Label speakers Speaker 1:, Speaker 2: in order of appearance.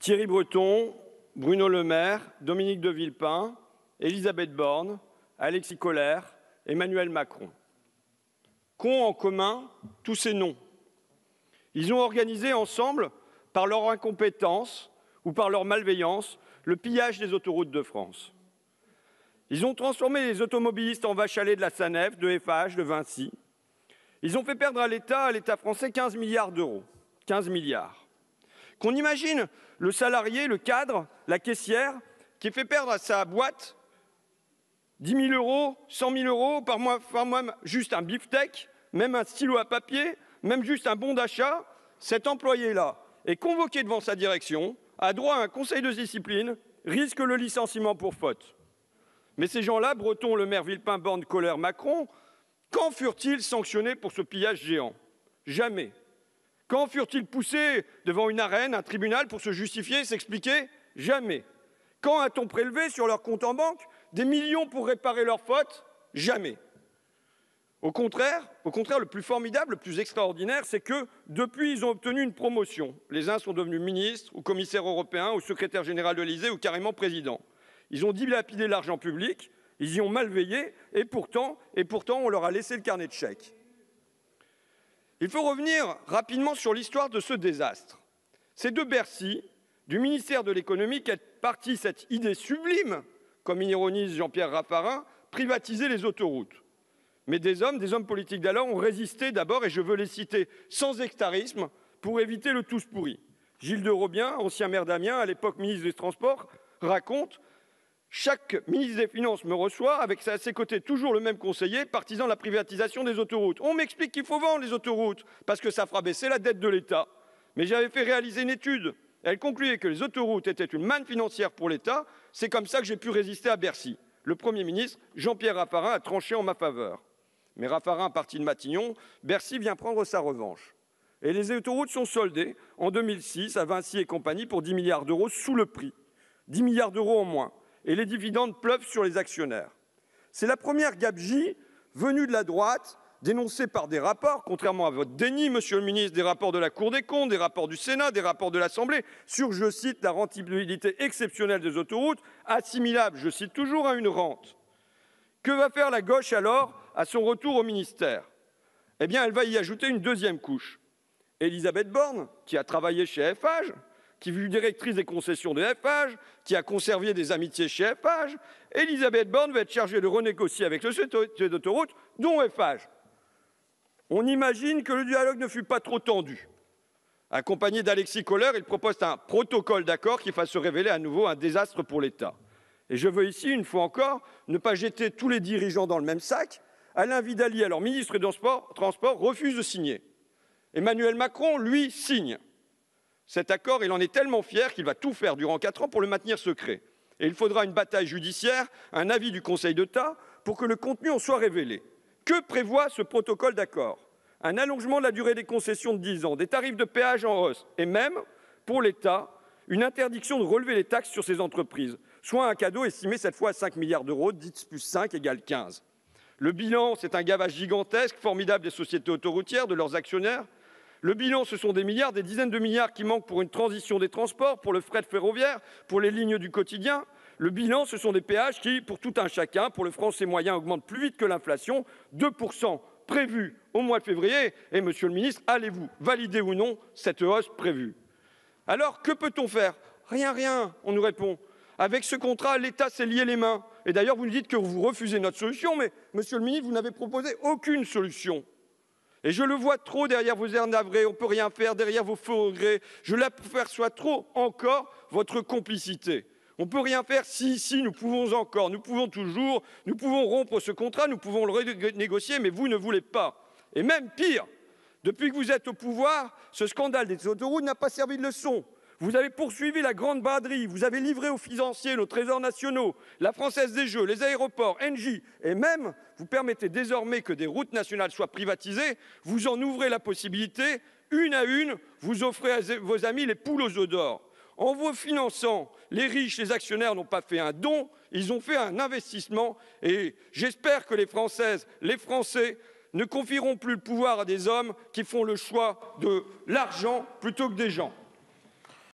Speaker 1: Thierry Breton, Bruno Le Maire, Dominique de Villepin, Elisabeth Borne, Alexis Kohler, Emmanuel Macron. Qu'ont en commun tous ces noms? Ils ont organisé ensemble, par leur incompétence ou par leur malveillance, le pillage des autoroutes de France. Ils ont transformé les automobilistes en vaches à lait de la SANEF, de FH, de Vinci. Ils ont fait perdre à l'État français 15 milliards d'euros. 15 milliards. Qu'on imagine le salarié, le cadre, la caissière, qui fait perdre à sa boîte 10 000 euros, 100 000 euros, par mois, juste un beefsteak, même un stylo à papier, même juste un bon d'achat. Cet employé-là est convoqué devant sa direction, a droit à un conseil de discipline, risque le licenciement pour faute. Mais ces gens-là, Breton, Le Maire, Villepin, Borne, Kohler, Macron, quand furent-ils sanctionnés pour ce pillage géant? Jamais. Quand furent-ils poussés devant une arène, un tribunal, pour se justifier, s'expliquer? Jamais. Quand a-t-on prélevé sur leur compte en banque des millions pour réparer leurs fautes? Jamais. Au contraire, le plus formidable, le plus extraordinaire, c'est que depuis, ils ont obtenu une promotion. Les uns sont devenus ministres, ou commissaires européens, ou secrétaire général de l'Élysée, ou carrément président. Ils ont dilapidé l'argent public, ils y ont mal veillé, et pourtant, on leur a laissé le carnet de chèques. Il faut revenir rapidement sur l'histoire de ce désastre. C'est de Bercy, du ministère de l'économie, qu'est partie cette idée sublime, comme ironise Jean-Pierre Raffarin, privatiser les autoroutes. Mais des hommes politiques d'alors ont résisté d'abord, et je veux les citer sans hectarisme, pour éviter le tous pourri. Gilles de Robien, ancien maire d'Amiens, à l'époque ministre des Transports, raconte: chaque ministre des Finances me reçoit, avec à ses côtés toujours le même conseiller, partisan de la privatisation des autoroutes. On m'explique qu'il faut vendre les autoroutes, parce que ça fera baisser la dette de l'État. Mais j'avais fait réaliser une étude. Elle concluait que les autoroutes étaient une manne financière pour l'État. C'est comme ça que j'ai pu résister à Bercy. Le Premier ministre, Jean-Pierre Raffarin, a tranché en ma faveur. Mais Raffarin parti de Matignon, Bercy vient prendre sa revanche. Et les autoroutes sont soldées en 2006 à Vinci et compagnie pour 10 milliards d'euros sous le prix. 10 milliards d'euros en moins. Et les dividendes pleuvent sur les actionnaires. C'est la première gabegie venue de la droite, dénoncée par des rapports, contrairement à votre déni, monsieur le ministre, des rapports de la Cour des comptes, des rapports du Sénat, des rapports de l'Assemblée, sur, je cite, la rentabilité exceptionnelle des autoroutes, assimilable, je cite toujours, à une rente. Que va faire la gauche alors à son retour au ministère? Eh bien, elle va y ajouter une deuxième couche. Elisabeth Borne, qui a travaillé chez FH, qui fut directrice des concessions de FH, qui a conservé des amitiés chez FH, Elisabeth Borne va être chargée de renégocier avec le société d'autoroute, dont FH. On imagine que le dialogue ne fut pas trop tendu. Accompagné d'Alexis Kohler, il propose un protocole d'accord qui va se révéler à nouveau un désastre pour l'État. Et je veux ici, une fois encore, ne pas jeter tous les dirigeants dans le même sac. Alain Vidali, alors ministre des Transports, refuse de signer. Emmanuel Macron, lui, signe. Cet accord, il en est tellement fier qu'il va tout faire durant 4 ans pour le maintenir secret. Et il faudra une bataille judiciaire, un avis du Conseil d'État, pour que le contenu en soit révélé. Que prévoit ce protocole d'accord? Un allongement de la durée des concessions de 10 ans, des tarifs de péage en hausse, et même, pour l'État, une interdiction de relever les taxes sur ces entreprises, soit un cadeau estimé cette fois à 5 milliards d'euros, 10 plus 5 égale 15. Le bilan, c'est un gavage gigantesque, formidable des sociétés autoroutières, de leurs actionnaires. Le bilan, ce sont des milliards, des dizaines de milliards qui manquent pour une transition des transports, pour le fret ferroviaire, pour les lignes du quotidien. Le bilan, ce sont des péages qui, pour tout un chacun, pour le français moyen, augmentent plus vite que l'inflation, 2% prévus au mois de février. Et monsieur le ministre, allez-vous valider ou non cette hausse prévue? Alors, que peut-on faire? Rien, on nous répond. Avec ce contrat, l'État s'est lié les mains. Et d'ailleurs, vous nous dites que vous refusez notre solution, mais monsieur le ministre, vous n'avez proposé aucune solution. Et je le vois trop derrière vos airs navrés, on ne peut rien faire, derrière vos faux regrets. Je l'aperçois trop encore votre complicité. On ne peut rien faire si, nous pouvons encore, nous pouvons toujours, nous pouvons rompre ce contrat, nous pouvons le renégocier, mais vous ne voulez pas. Et même pire, depuis que vous êtes au pouvoir, ce scandale des autoroutes n'a pas servi de leçon. Vous avez poursuivi la grande braderie, vous avez livré aux financiers nos trésors nationaux, la Française des Jeux, les aéroports, Engie, et même, vous permettez désormais que des routes nationales soient privatisées, vous en ouvrez la possibilité, une à une, vous offrez à vos amis les poules aux œufs d'or. En vous finançant, les riches, les actionnaires n'ont pas fait un don, ils ont fait un investissement, et j'espère que les Françaises, les Français ne confieront plus le pouvoir à des hommes qui font le choix de l'argent plutôt que des gens.